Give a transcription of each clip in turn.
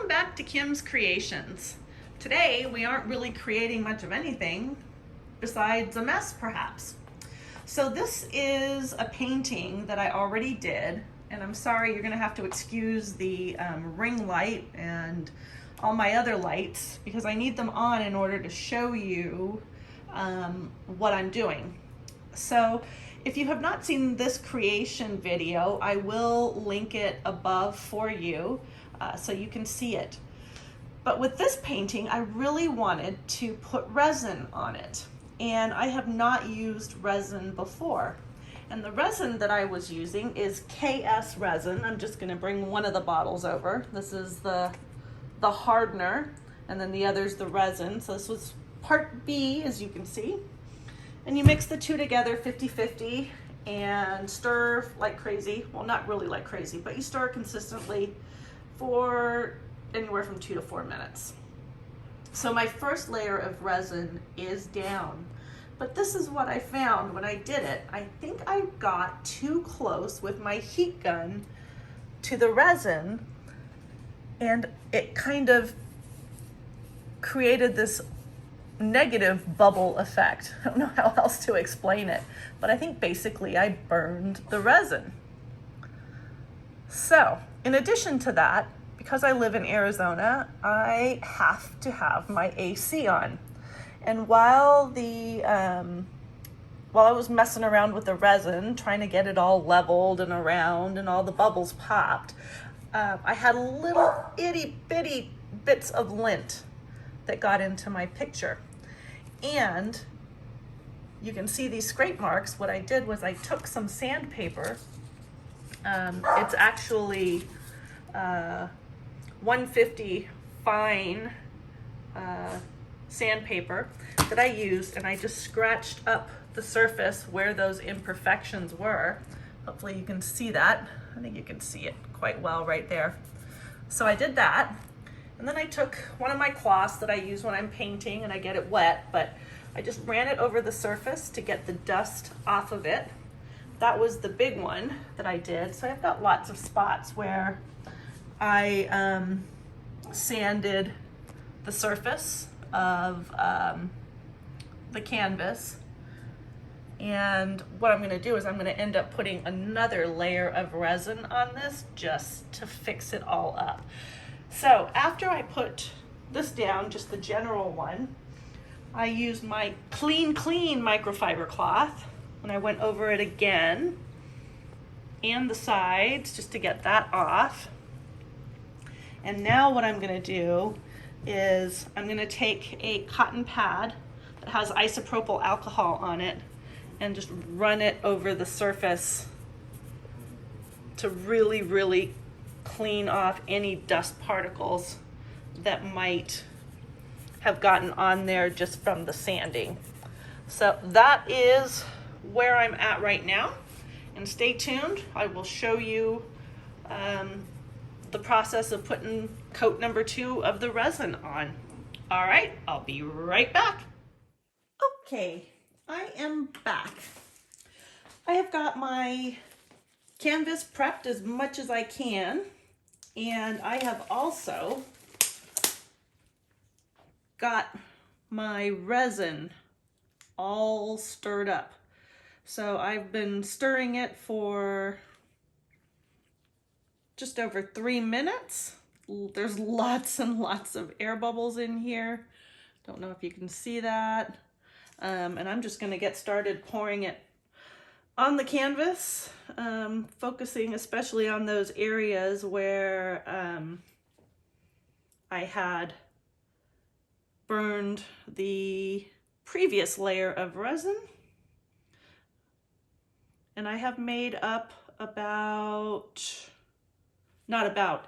Welcome back to Kim's Creations. Today we aren't really creating much of anything besides a mess perhaps. So this is a painting that I already did, and I'm sorry, you're gonna have to excuse the ring light and all my other lights because I need them on in order to show you what I'm doing. So if you have not seen this creation video, I will link it above for you so you can see it. But with this painting, I really wanted to put resin on it. And I have not used resin before. And the resin that I was using is KS resin. I'm just gonna bring one of the bottles over. This is the hardener, and then the other's the resin. So this was part B, as you can see. And you mix the two together 50-50 and stir like crazy. Well, not really like crazy, but you stir consistently for anywhere from 2 to 4 minutes. So my first layer of resin is down, but this is what I found when I did it. I think I got too close with my heat gun to the resin, and it kind of created this negative bubble effect. I don't know how else to explain it, but I think basically I burned the resin. So in addition to that, because I live in Arizona, I have to have my AC on. And while I was messing around with the resin, trying to get it all leveled and around and all the bubbles popped, I had little itty bitty bits of lint that got into my picture. And you can see these scrape marks. What I did was I took some sandpaper. It's actually 150 fine sandpaper that I used, and I just scratched up the surface where those imperfections were. Hopefully you can see that. I think you can see it quite well right there. So I did that, and then I took one of my cloths that I use when I'm painting and I get it wet, but I just ran it over the surface to get the dust off of it. That was the big one that I did. So I've got lots of spots where I sanded the surface of the canvas. And what I'm gonna do is I'm gonna end up putting another layer of resin on this just to fix it all up. So after I put this down, just the general one, I used my clean microfiber cloth, and I went over it again and the sides just to get that off. And now what I'm gonna do is I'm gonna take a cotton pad that has isopropyl alcohol on it and just run it over the surface to really clean off any dust particles that might have gotten on there just from the sanding. So that is where I'm at right now. And stay tuned, I will show you the process of putting coat number 2 of the resin on. All right, I'll be right back. Okay, I am back. I have got my canvas prepped as much as I can, and I have also got my resin all stirred up. So I've been stirring it for just over 3 minutes. There's lots and lots of air bubbles in here. Don't know if you can see that. And I'm just gonna get started pouring it on the canvas, focusing especially on those areas where I had burned the previous layer of resin. And I have made up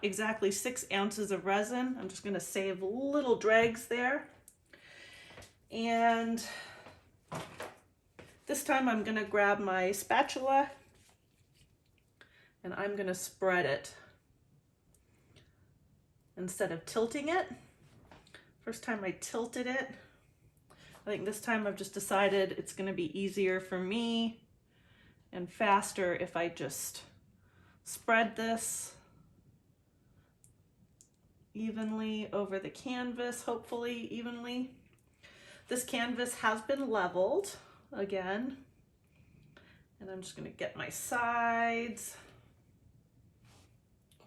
exactly 6 ounces of resin. I'm just gonna save little dregs there. And this time I'm gonna grab my spatula and I'm gonna spread it instead of tilting it. First time I tilted it. I think this time I've just decided it's gonna be easier for me and faster if I just spread this evenly over the canvas, hopefully evenly. This canvas has been leveled again, and I'm just going to get my sides,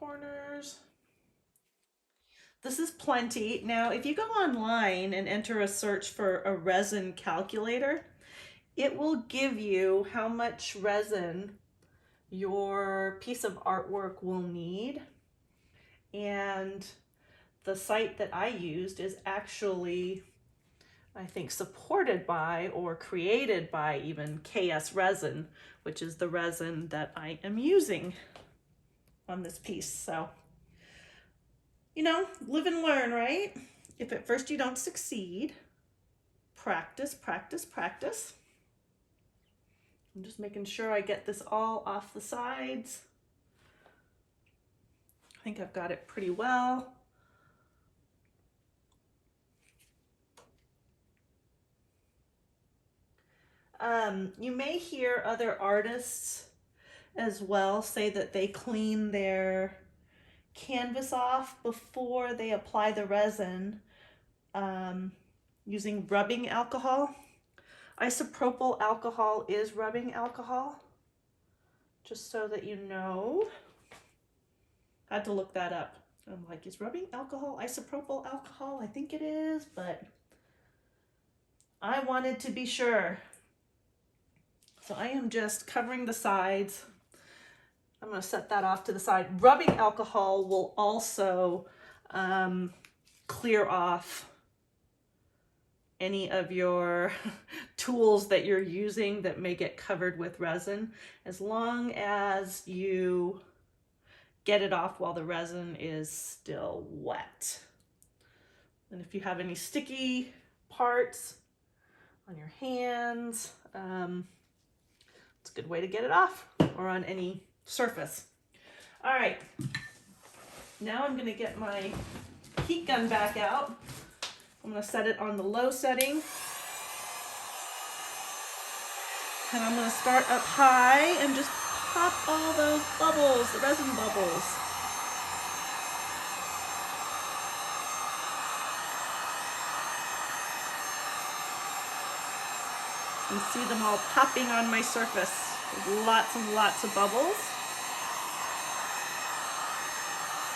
corners. This is plenty. Now, if you go online and enter a search for a resin calculator, it will give you how much resin your piece of artwork will need. And the site that I used is actually, I think, supported by or created by even KS Resin, which is the resin that I am using on this piece. So, you know, live and learn, right? If at first you don't succeed, practice, practice, practice. I'm just making sure I get this all off the sides. I think I've got it pretty well. You may hear other artists as well say that they clean their canvas off before they apply the resin using rubbing alcohol. Isopropyl alcohol is rubbing alcohol, just so that you know. I had to look that up. I'm like, is rubbing alcohol isopropyl alcohol? I think it is, but I wanted to be sure. So I am just covering the sides. I'm going to set that off to the side. Rubbing alcohol will also clear off any of your tools that you're using that may get covered with resin, as long as you get it off while the resin is still wet. And if you have any sticky parts on your hands, it's a good way to get it off, or on any surface. All right, now I'm gonna get my heat gun back out. I'm gonna set it on the low setting. And I'm gonna start up high and just pop all those bubbles, the resin bubbles. You can see them all popping on my surface. There's lots and lots of bubbles.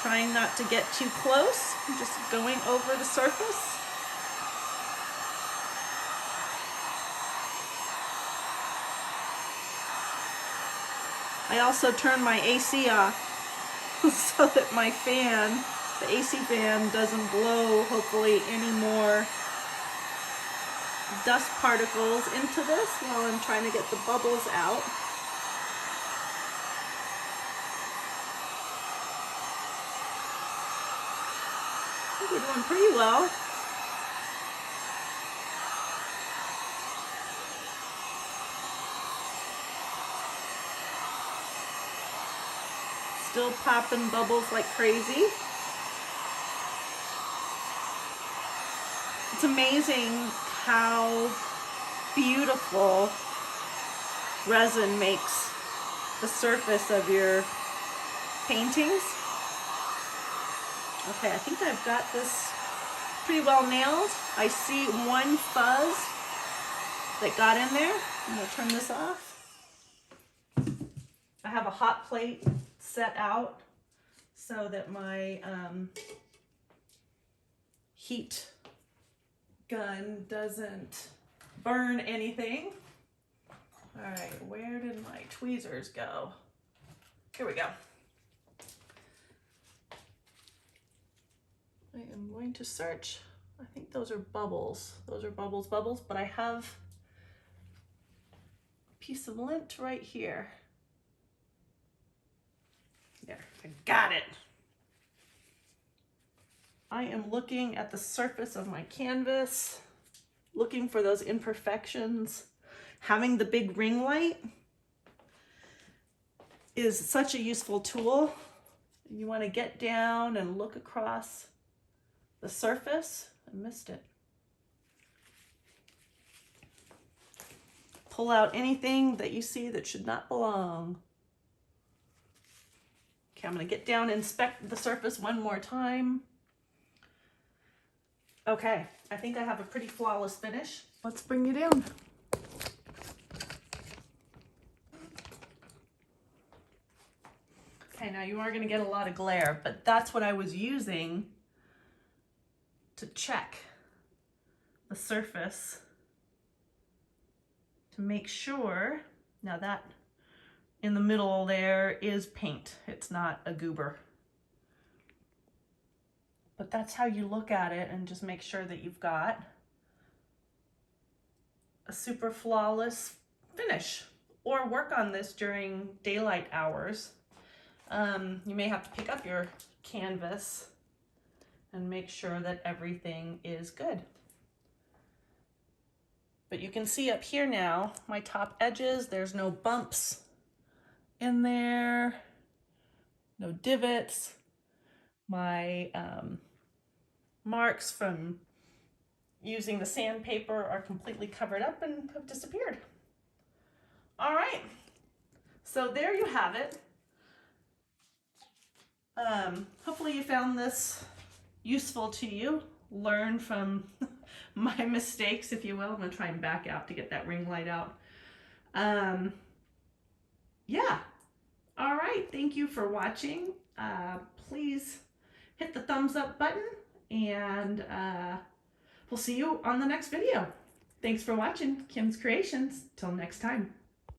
Trying not to get too close. I'm just going over the surface. I also turn my AC off so that my fan, the AC fan, doesn't blow, hopefully, any more dust particles into this while I'm trying to get the bubbles out. I think we're doing pretty well. Still popping bubbles like crazy. It's amazing how beautiful resin makes the surface of your paintings. Okay, I think I've got this pretty well nailed. I see one fuzz that got in there. I'm gonna turn this off. I have a hot plate set out so that my heat gun doesn't burn anything. All right, where did my tweezers go? Here we go. I am going to search. I think those are bubbles. Those are bubbles, but I have a piece of lint right here. There, I got it. I am looking at the surface of my canvas, looking for those imperfections. Having the big ring light is such a useful tool. You want to get down and look across the surface. I missed it. Pull out anything that you see that should not belong. Okay, I'm going to get down and inspect the surface one more time. Okay, I think I have a pretty flawless finish. Let's bring it in. Okay, now you are going to get a lot of glare, but that's what I was using to check the surface to make sure. Now that in the middle there is paint, it's not a goober. But that's how you look at it and just make sure that you've got a super flawless finish, or work on this during daylight hours. You may have to pick up your canvas and make sure that everything is good. But you can see up here now, my top edges, there's no bumps in there, no divots. My marks from using the sandpaper are completely covered up and have disappeared. All right, so there you have it. Hopefully you found this useful to you. Learn from my mistakes, if you will. I'm gonna try and back out to get that ring light out. Yeah, all right, thank you for watching. Please hit the thumbs up button, and we'll see you on the next video. Thanks for watching Kim's Creations. Till next time.